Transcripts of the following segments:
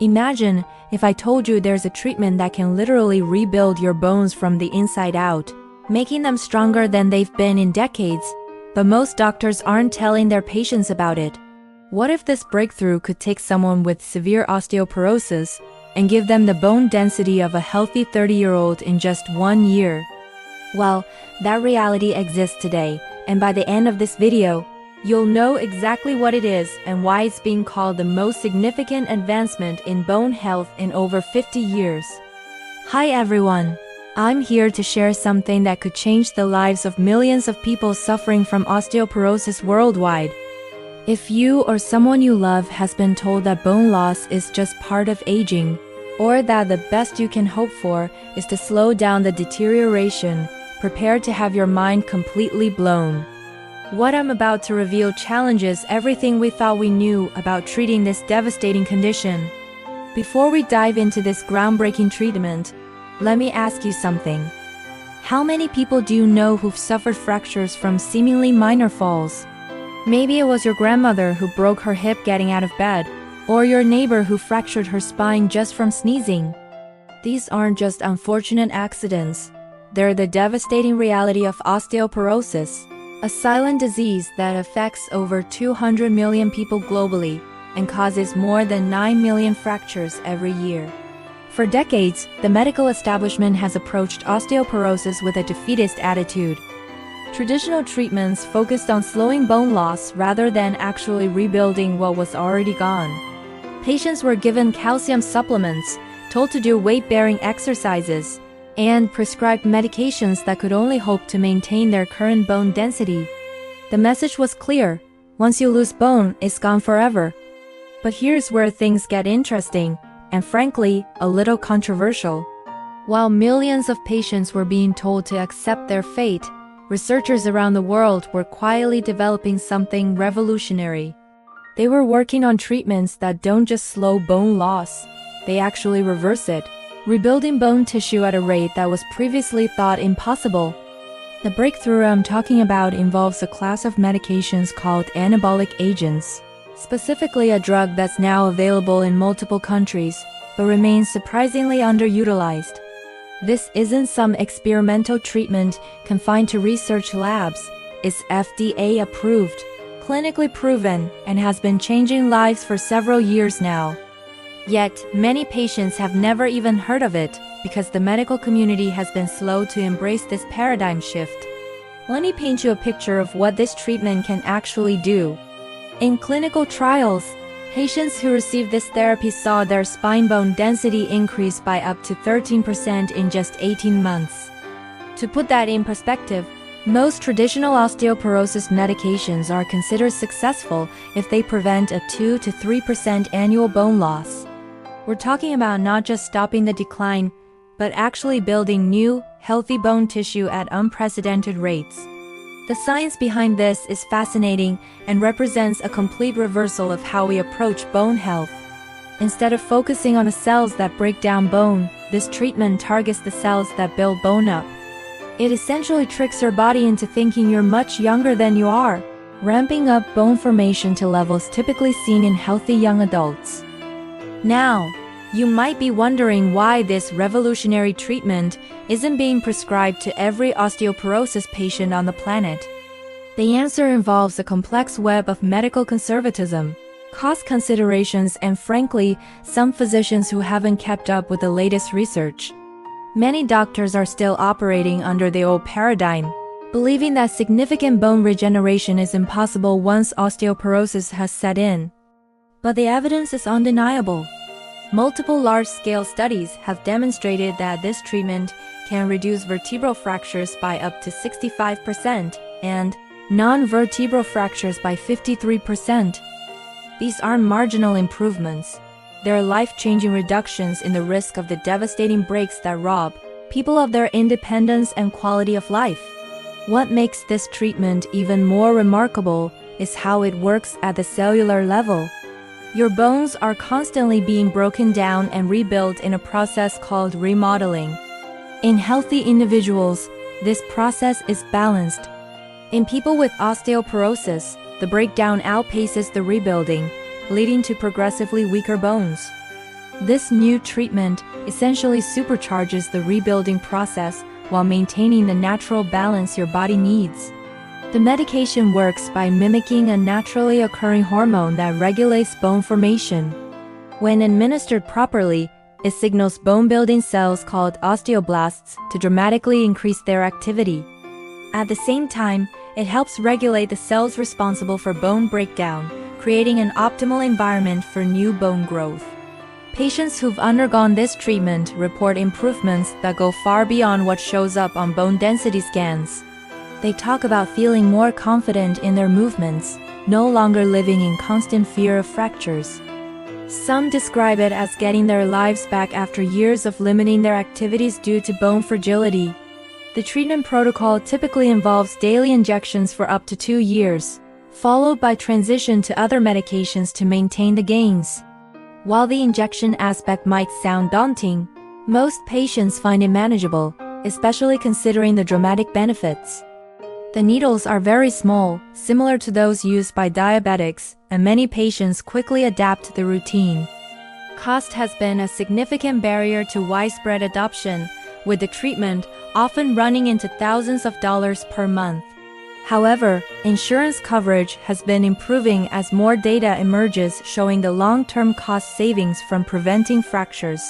Imagine if I told you there's a treatment that can literally rebuild your bones from the inside out, making them stronger than they've been in decades, but most doctors aren't telling their patients about it. What if this breakthrough could take someone with severe osteoporosis and give them the bone density of a healthy 30-year-old in just 1 year? Well, that reality exists today, and by the end of this video, you'll know exactly what it is and why it's being called the most significant advancement in bone health in over 50 years. Hi everyone! I'm here to share something that could change the lives of millions of people suffering from osteoporosis worldwide. If you or someone you love has been told that bone loss is just part of aging, or that the best you can hope for is to slow down the deterioration, prepare to have your mind completely blown. What I'm about to reveal challenges everything we thought we knew about treating this devastating condition. Before we dive into this groundbreaking treatment, let me ask you something. How many people do you know who've suffered fractures from seemingly minor falls? Maybe it was your grandmother who broke her hip getting out of bed, or your neighbor who fractured her spine just from sneezing. These aren't just unfortunate accidents. They're the devastating reality of osteoporosis, a silent disease that affects over 200 million people globally and causes more than 9 million fractures every year. For decades, the medical establishment has approached osteoporosis with a defeatist attitude. Traditional treatments focused on slowing bone loss rather than actually rebuilding what was already gone. Patients were given calcium supplements, told to do weight-bearing exercises, and prescribed medications that could only hope to maintain their current bone density. The message was clear: once you lose bone, it's gone forever. But here's where things get interesting, and frankly, a little controversial. While millions of patients were being told to accept their fate, researchers around the world were quietly developing something revolutionary. They were working on treatments that don't just slow bone loss, they actually reverse it, rebuilding bone tissue at a rate that was previously thought impossible. The breakthrough I'm talking about involves a class of medications called anabolic agents, specifically a drug that's now available in multiple countries, but remains surprisingly underutilized. This isn't some experimental treatment confined to research labs. It's FDA-approved, clinically proven, and has been changing lives for several years now. Yet, many patients have never even heard of it because the medical community has been slow to embrace this paradigm shift. Let me paint you a picture of what this treatment can actually do. In clinical trials, patients who received this therapy saw their spine bone density increase by up to 13% in just 18 months. To put that in perspective, most traditional osteoporosis medications are considered successful if they prevent a 2 to 3% annual bone loss. We're talking about not just stopping the decline, but actually building new, healthy bone tissue at unprecedented rates. The science behind this is fascinating and represents a complete reversal of how we approach bone health. Instead of focusing on the cells that break down bone, this treatment targets the cells that build bone up. It essentially tricks your body into thinking you're much younger than you are, ramping up bone formation to levels typically seen in healthy young adults. Now, you might be wondering why this revolutionary treatment isn't being prescribed to every osteoporosis patient on the planet. The answer involves a complex web of medical conservatism, cost considerations, and frankly, some physicians who haven't kept up with the latest research. Many doctors are still operating under the old paradigm, believing that significant bone regeneration is impossible once osteoporosis has set in. But the evidence is undeniable. Multiple large-scale studies have demonstrated that this treatment can reduce vertebral fractures by up to 65% and non-vertebral fractures by 53%. These aren't marginal improvements. They're life-changing reductions in the risk of the devastating breaks that rob people of their independence and quality of life. What makes this treatment even more remarkable is how it works at the cellular level. Your bones are constantly being broken down and rebuilt in a process called remodeling. In healthy individuals, this process is balanced. In people with osteoporosis, the breakdown outpaces the rebuilding, leading to progressively weaker bones. This new treatment essentially supercharges the rebuilding process while maintaining the natural balance your body needs. The medication works by mimicking a naturally occurring hormone that regulates bone formation. When administered properly, it signals bone-building cells called osteoblasts to dramatically increase their activity. At the same time, it helps regulate the cells responsible for bone breakdown, creating an optimal environment for new bone growth. Patients who've undergone this treatment report improvements that go far beyond what shows up on bone density scans. They talk about feeling more confident in their movements, no longer living in constant fear of fractures. Some describe it as getting their lives back after years of limiting their activities due to bone fragility. The treatment protocol typically involves daily injections for up to 2 years, followed by transition to other medications to maintain the gains. While the injection aspect might sound daunting, most patients find it manageable, especially considering the dramatic benefits. The needles are very small, similar to those used by diabetics, and many patients quickly adapt to the routine. Cost has been a significant barrier to widespread adoption, with the treatment often running into thousands of dollars per month. However, insurance coverage has been improving as more data emerges showing the long-term cost savings from preventing fractures.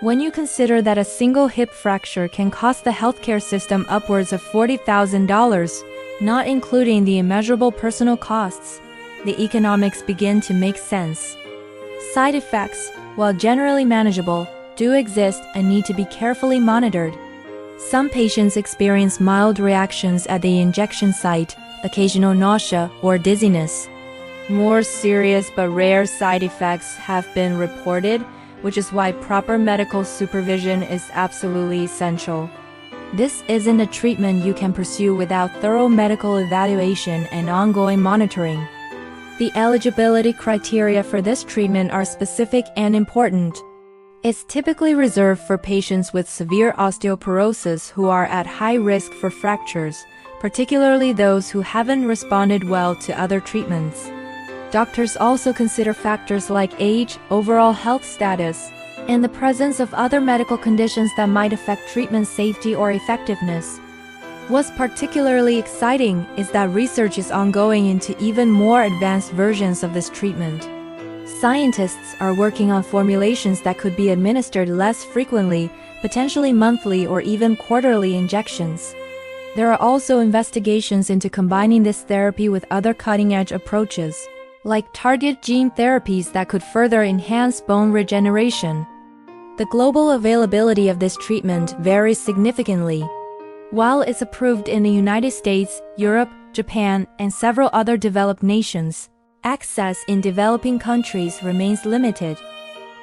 When you consider that a single hip fracture can cost the healthcare system upwards of $40,000, not including the immeasurable personal costs, the economics begin to make sense. Side effects, while generally manageable, do exist and need to be carefully monitored. Some patients experience mild reactions at the injection site, occasional nausea or dizziness. More serious but rare side effects have been reported, which is why proper medical supervision is absolutely essential. This isn't a treatment you can pursue without thorough medical evaluation and ongoing monitoring. The eligibility criteria for this treatment are specific and important. It's typically reserved for patients with severe osteoporosis who are at high risk for fractures, particularly those who haven't responded well to other treatments. Doctors also consider factors like age, overall health status, and the presence of other medical conditions that might affect treatment safety or effectiveness. What's particularly exciting is that research is ongoing into even more advanced versions of this treatment. Scientists are working on formulations that could be administered less frequently, potentially monthly or even quarterly injections. There are also investigations into combining this therapy with other cutting-edge approaches, like targeted gene therapies that could further enhance bone regeneration. The global availability of this treatment varies significantly. While it's approved in the United States, Europe, Japan, and several other developed nations, access in developing countries remains limited.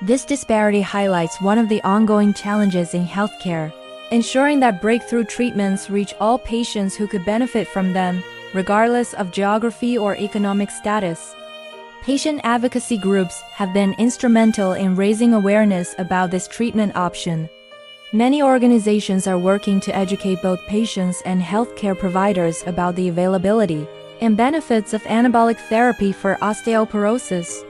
This disparity highlights one of the ongoing challenges in healthcare, ensuring that breakthrough treatments reach all patients who could benefit from them, regardless of geography or economic status. Patient advocacy groups have been instrumental in raising awareness about this treatment option. Many organizations are working to educate both patients and healthcare providers about the availability and benefits of anabolic therapy for osteoporosis.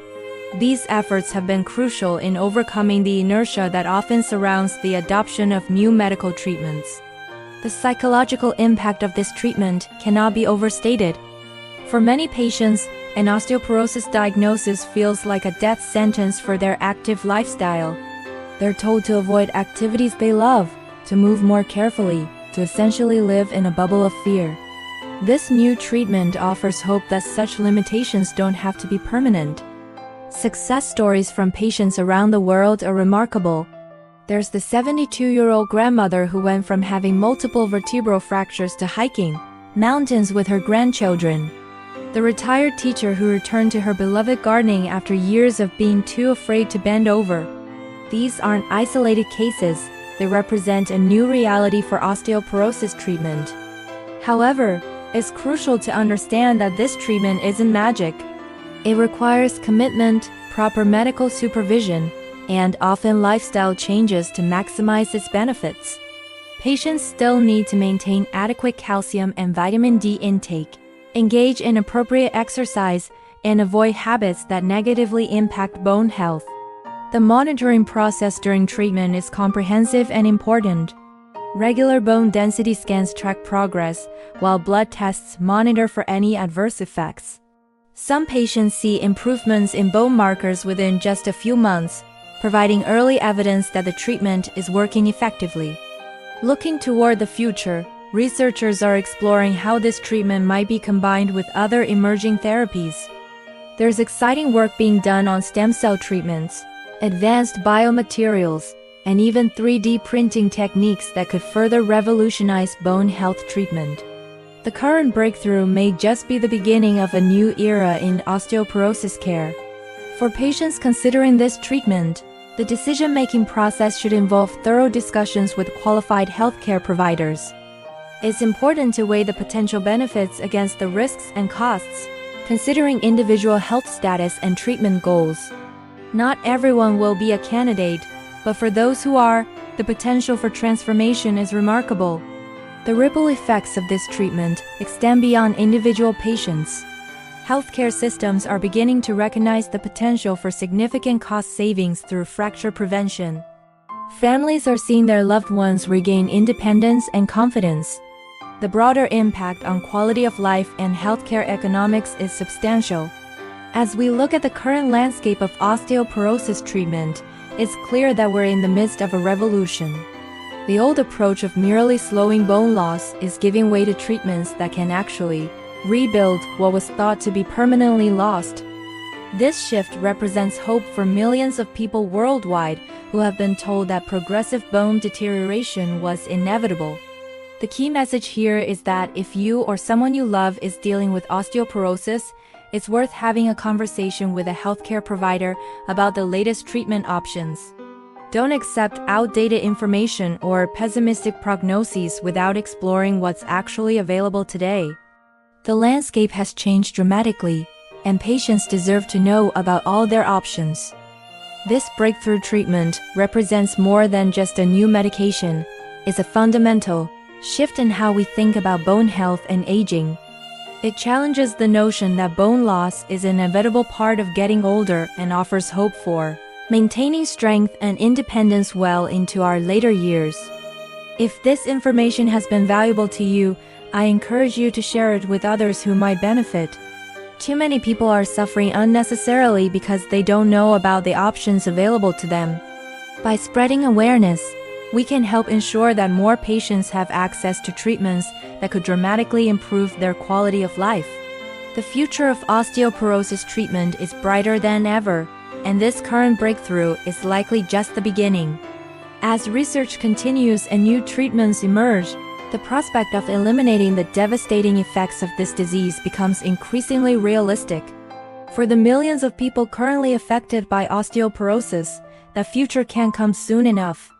These efforts have been crucial in overcoming the inertia that often surrounds the adoption of new medical treatments. The psychological impact of this treatment cannot be overstated. For many patients, an osteoporosis diagnosis feels like a death sentence for their active lifestyle. They're told to avoid activities they love, to move more carefully, to essentially live in a bubble of fear. This new treatment offers hope that such limitations don't have to be permanent. Success stories from patients around the world are remarkable. There's the 72-year-old grandmother who went from having multiple vertebral fractures to hiking mountains with her grandchildren. The retired teacher who returned to her beloved gardening after years of being too afraid to bend over. These aren't isolated cases, they represent a new reality for osteoporosis treatment. However, it's crucial to understand that this treatment isn't magic. It requires commitment, proper medical supervision, and often lifestyle changes to maximize its benefits. Patients still need to maintain adequate calcium and vitamin D intake, engage in appropriate exercise, and avoid habits that negatively impact bone health. The monitoring process during treatment is comprehensive and important. Regular bone density scans track progress, while blood tests monitor for any adverse effects. Some patients see improvements in bone markers within just a few months, providing early evidence that the treatment is working effectively. Looking toward the future, researchers are exploring how this treatment might be combined with other emerging therapies. There's exciting work being done on stem cell treatments, advanced biomaterials, and even 3D printing techniques that could further revolutionize bone health treatment. The current breakthrough may just be the beginning of a new era in osteoporosis care. For patients considering this treatment, the decision-making process should involve thorough discussions with qualified healthcare providers. It's important to weigh the potential benefits against the risks and costs, considering individual health status and treatment goals. Not everyone will be a candidate, but for those who are, the potential for transformation is remarkable. The ripple effects of this treatment extend beyond individual patients. Healthcare systems are beginning to recognize the potential for significant cost savings through fracture prevention. Families are seeing their loved ones regain independence and confidence. The broader impact on quality of life and healthcare economics is substantial. As we look at the current landscape of osteoporosis treatment, it's clear that we're in the midst of a revolution. The old approach of merely slowing bone loss is giving way to treatments that can actually rebuild what was thought to be permanently lost. This shift represents hope for millions of people worldwide who have been told that progressive bone deterioration was inevitable. The key message here is that if you or someone you love is dealing with osteoporosis, it's worth having a conversation with a healthcare provider about the latest treatment options. Don't accept outdated information or pessimistic prognoses without exploring what's actually available today. The landscape has changed dramatically, and patients deserve to know about all their options. This breakthrough treatment represents more than just a new medication. It's a fundamental shift in how we think about bone health and aging. It challenges the notion that bone loss is an inevitable part of getting older and offers hope for maintaining strength and independence well into our later years. If this information has been valuable to you, I encourage you to share it with others who might benefit. Too many people are suffering unnecessarily because they don't know about the options available to them. By spreading awareness, we can help ensure that more patients have access to treatments that could dramatically improve their quality of life. The future of osteoporosis treatment is brighter than ever, and this current breakthrough is likely just the beginning. As research continues and new treatments emerge, the prospect of eliminating the devastating effects of this disease becomes increasingly realistic. For the millions of people currently affected by osteoporosis, the future can't come soon enough.